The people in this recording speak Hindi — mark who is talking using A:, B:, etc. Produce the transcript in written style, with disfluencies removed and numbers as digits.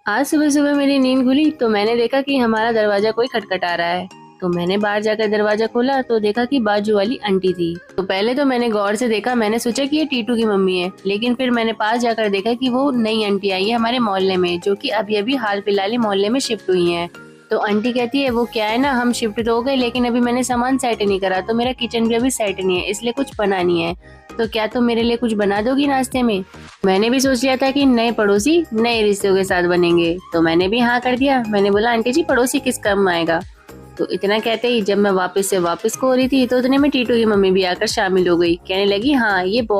A: आज सुबह सुबह मेरी नींद खुली तो मैंने देखा कि हमारा दरवाजा कोई खटखटा रहा है। तो मैंने बाहर जाकर दरवाजा खोला तो देखा कि बाजू वाली आंटी थी। तो पहले तो मैंने गौर से देखा, मैंने सोचा कि ये टीटू की मम्मी है, लेकिन फिर मैंने पास जाकर देखा कि वो नई आंटी आई है हमारे मोहल्ले में, जो कि अभी अभी हाल फिलहाल ही मोहल्ले में शिफ्ट हुई है। तो आंटी कहती है, वो क्या है ना, हम शिफ्ट तो हो गए लेकिन अभी मैंने सामान सेट नहीं करा, तो मेरा किचन भी अभी सेट नहीं है, इसलिए कुछ बना नहीं है। तो क्या तुम मेरे लिए कुछ बना दोगी नाश्ते में? मैंने भी सोच लिया था कि नए पड़ोसी नए रिश्तों के साथ बनेंगे, तो मैंने भी हाँ कर दिया। मैंने बोला, आंटी जी पड़ोसी किस काम आएगा। तो इतना कहते ही जब मैं वापस को हो रही थी तो उतने में टीटू की मम्मी भी आकर शामिल हो गई। कहने लगी, हाँ ये